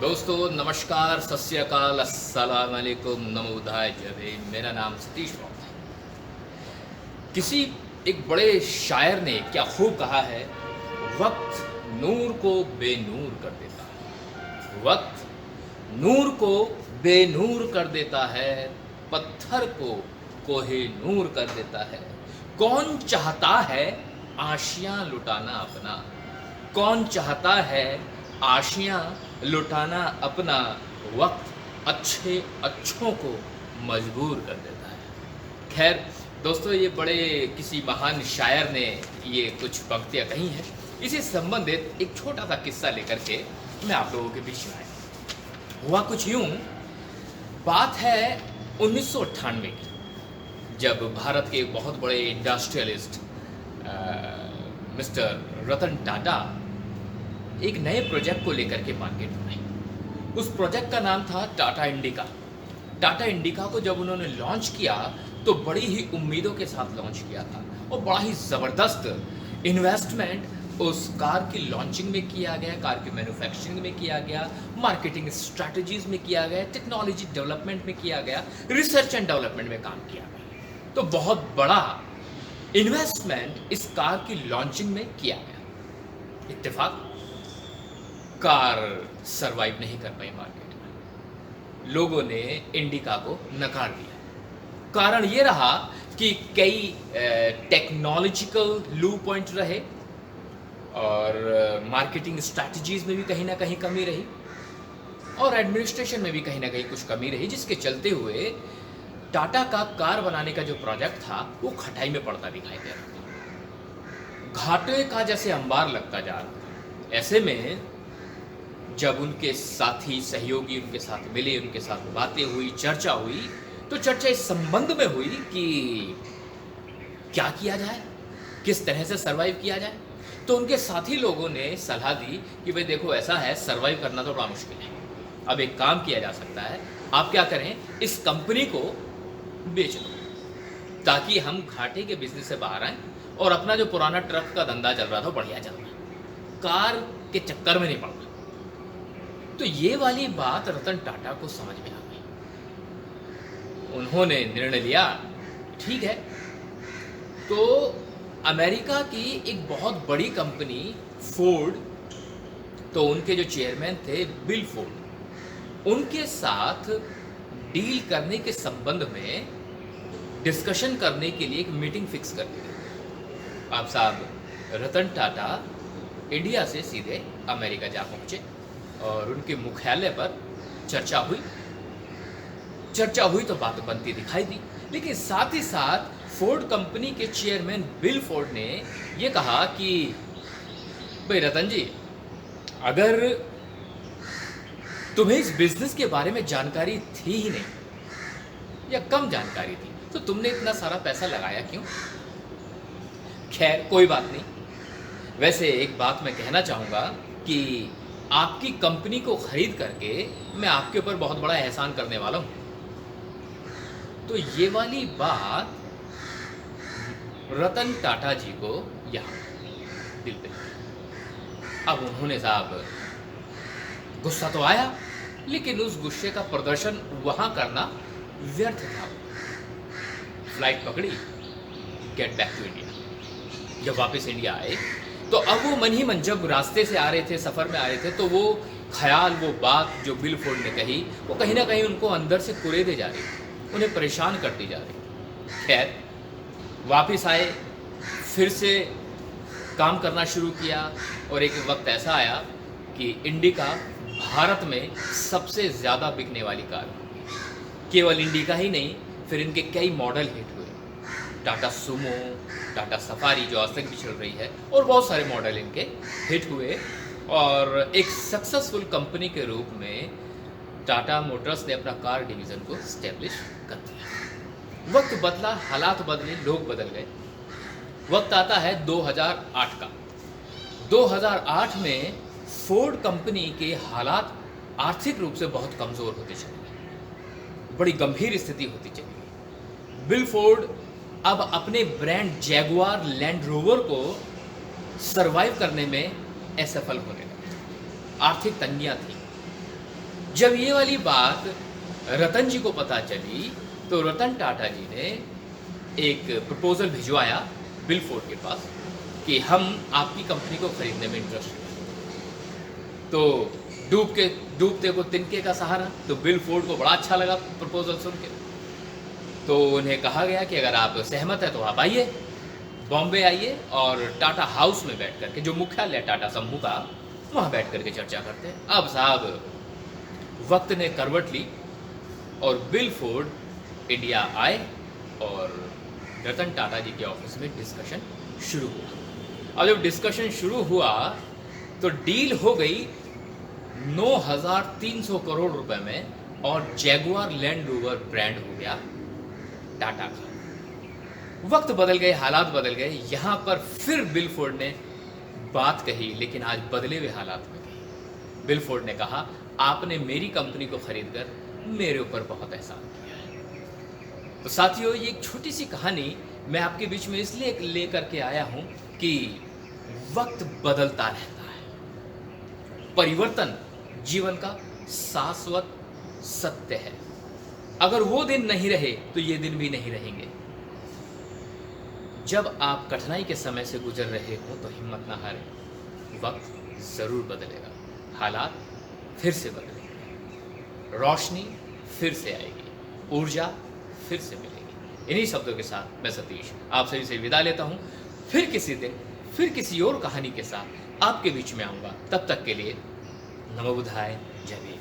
दोस्तों नमस्कार, सत श्री अकाल, अस्सलाम वालेकुम, नमो बुद्धाय, जय भीम। मेरा नाम सतीश राउत है। किसी एक बड़े शायर ने क्या खूब कहा है, वक्त नूर को बेनूर कर देता है। वक्त नूर को बेनूर कर देता है, पत्थर को कोहे नूर कर देता है। कौन चाहता है आशियां लुटाना अपना, कौन चाहता है आशियां लुटाना अपना। वक्त अच्छे अच्छों को मजबूर कर देता है। खैर दोस्तों, ये बड़े किसी महान शायर ने ये कुछ पंक्तियाँ कही हैं। इसी संबंधित एक छोटा सा किस्सा लेकर के मैं आप लोगों के बीच में आया। हुआ कुछ यूं, बात है 1998 की, जब भारत के बहुत बड़े इंडस्ट्रियलिस्ट मिस्टर रतन टाटा एक नए प्रोजेक्ट को लेकर के मार्केट में आए। उस प्रोजेक्ट का नाम था टाटा इंडिका। टाटा इंडिका को जब उन्होंने लॉन्च किया तो बड़ी ही उम्मीदों के साथ लॉन्च किया था और बड़ा ही ज़बरदस्त इन्वेस्टमेंट उस कार की लॉन्चिंग में किया गया, कार की मैन्युफैक्चरिंग में किया गया, मार्केटिंग स्ट्रैटेजीज में किया गया, टेक्नोलॉजी डेवलपमेंट में किया गया, रिसर्च एंड डेवलपमेंट में काम किया गया। तो बहुत बड़ा इन्वेस्टमेंट इस कार की लॉन्चिंग में किया गया। इत्तेफाक कार सरवाइव नहीं कर पाई मार्केट में, लोगों ने इंडिका को नकार दिया। कारण ये रहा कि कई टेक्नोलॉजिकल लू पॉइंट रहे और मार्केटिंग स्ट्रैटेजीज में भी कहीं ना कहीं कमी रही और एडमिनिस्ट्रेशन में भी कहीं ना कहीं कुछ कमी रही, जिसके चलते हुए टाटा का कार बनाने का जो प्रोजेक्ट था वो खटाई में पड़ता दिखाई दे रहा था, घाटे का जैसे अंबार लगता जा रहा था। ऐसे में जब उनके साथी सहयोगी उनके साथ मिले, उनके साथ बातें हुई, चर्चा हुई, तो चर्चा इस संबंध में हुई कि क्या किया जाए, किस तरह से सरवाइव किया जाए। तो उनके साथी लोगों ने सलाह दी कि भाई देखो, ऐसा है, सरवाइव करना तो बड़ा मुश्किल है। अब एक काम किया जा सकता है, आप क्या करें, इस कंपनी को बेच दो ताकि हम घाटे के बिजनेस से बाहर आए और अपना जो पुराना ट्रक का धंधा चल रहा था बढ़िया चल रहा, कार के चक्कर में नहीं पड़ना। तो ये वाली बात रतन टाटा को समझ में आ गई। उन्होंने निर्णय लिया, ठीक है, तो अमेरिका की एक बहुत बड़ी कंपनी फोर्ड, तो उनके जो चेयरमैन थे बिल फोर्ड, उनके साथ डील करने के संबंध में डिस्कशन करने के लिए एक मीटिंग फिक्स कर दी गई। आप साहब रतन टाटा इंडिया से सीधे अमेरिका जा पहुंचे और उनके मुख्यालय पर चर्चा हुई तो बात बनती दिखाई दी। लेकिन साथ ही साथ फोर्ड कंपनी के चेयरमैन बिल फोर्ड ने यह कहा कि भाई रतन जी, अगर तुम्हें इस बिजनेस के बारे में जानकारी थी ही नहीं या कम जानकारी थी, तो तुमने इतना सारा पैसा लगाया क्यों? खैर कोई बात नहीं। वैसे एक बात मैं कहना चाहूँगा कि आपकी कंपनी को खरीद करके मैं आपके ऊपर बहुत बड़ा एहसान करने वाला हूँ। तो ये वाली बात रतन टाटा जी को यहाँ दिल पे, अब उन्होंने साहब गुस्सा तो आया, लेकिन उस गुस्से का प्रदर्शन वहाँ करना व्यर्थ था। फ्लाइट पकड़ी, गेट बैक टू इंडिया। जब वापस इंडिया आए तो अब वो मन ही मन, जब रास्ते से आ रहे थे, सफ़र में आ रहे थे, तो वो ख्याल, वो बात जो बिल फोर्ड ने कही, वो कहीं ना कहीं उनको अंदर से कुरेदे जा रही, उन्हें परेशान करती जा रही। खैर वापस आए, फिर से काम करना शुरू किया और एक वक्त ऐसा आया कि इंडिका भारत में सबसे ज़्यादा बिकने वाली कार, केवल इंडिका ही नहीं, फिर इनके कई मॉडल हिट हुए। टाटा सुमो, टाटा सफारी जो आज तक भी चल रही है, और बहुत सारे मॉडल इनके हिट हुए और एक सक्सेसफुल कंपनी के रूप में टाटा मोटर्स ने अपना कार डिवीज़न को स्टैब्लिश कर दिया। वक्त बदला, हालात बदले, लोग बदल गए। वक्त आता है 2008 का। 2008 में फोर्ड कंपनी के हालात आर्थिक रूप से बहुत कमज़ोर होते चले गए, बड़ी गंभीर स्थिति होती चली गई। बिल फोर्ड अब अपने ब्रांड जैगुआर लैंड रोवर को सरवाइव करने में असफल होने लगे। आर्थिक तंगियां थी, जब ये वाली बात रतन जी को पता चली तो रतन टाटा जी ने एक प्रपोजल भिजवाया बिल फोर्ड के पास कि हम आपकी कंपनी को खरीदने में इंटरेस्ट हैं। तो डूबते को तिनके का सहारा, तो बिल फोर्ड को बड़ा अच्छा लगा प्रपोजल सुन के। तो उन्हें कहा गया कि अगर आप सहमत हैं तो आप आइए, बॉम्बे आइए और टाटा हाउस में बैठ करके, जो मुख्यालय टाटा समूह का, वहाँ बैठ करके चर्चा करते हैं। अब साहब वक्त ने करवट ली और बिल फोर्ड इंडिया आए और रतन टाटा जी के ऑफिस में डिस्कशन शुरू हुआ। अब जब डिस्कशन शुरू हुआ तो डील हो गई 9,300 करोड़ रुपए में और जैगुआर लैंड रोवर ब्रांड हो गया टाटा का। वक्त बदल गए, हालात बदल गए। यहां पर फिर बिल फोर्ड ने बात कही, लेकिन आज बदले हुए हालात में कही। बिल फोर्ड ने कहा, आपने मेरी कंपनी को खरीदकर मेरे ऊपर बहुत एहसान किया है। तो साथियों, ये एक छोटी सी कहानी मैं आपके बीच में इसलिए लेकर के आया हूं कि वक्त बदलता रहता है। परिवर्तन जीवन का शाश्वत सत्य है। अगर वो दिन नहीं रहे तो ये दिन भी नहीं रहेंगे। जब आप कठिनाई के समय से गुजर रहे हो तो हिम्मत ना हारें। वक्त जरूर बदलेगा, हालात फिर से बदलेंगे, रोशनी फिर से आएगी, ऊर्जा फिर से मिलेगी। इन्हीं शब्दों के साथ मैं सतीश आप सभी से विदा लेता हूं। फिर किसी दिन, फिर किसी और कहानी के साथ आपके बीच में आऊंगा। तब तक के लिए नमो बुद्धाय, जय भीम।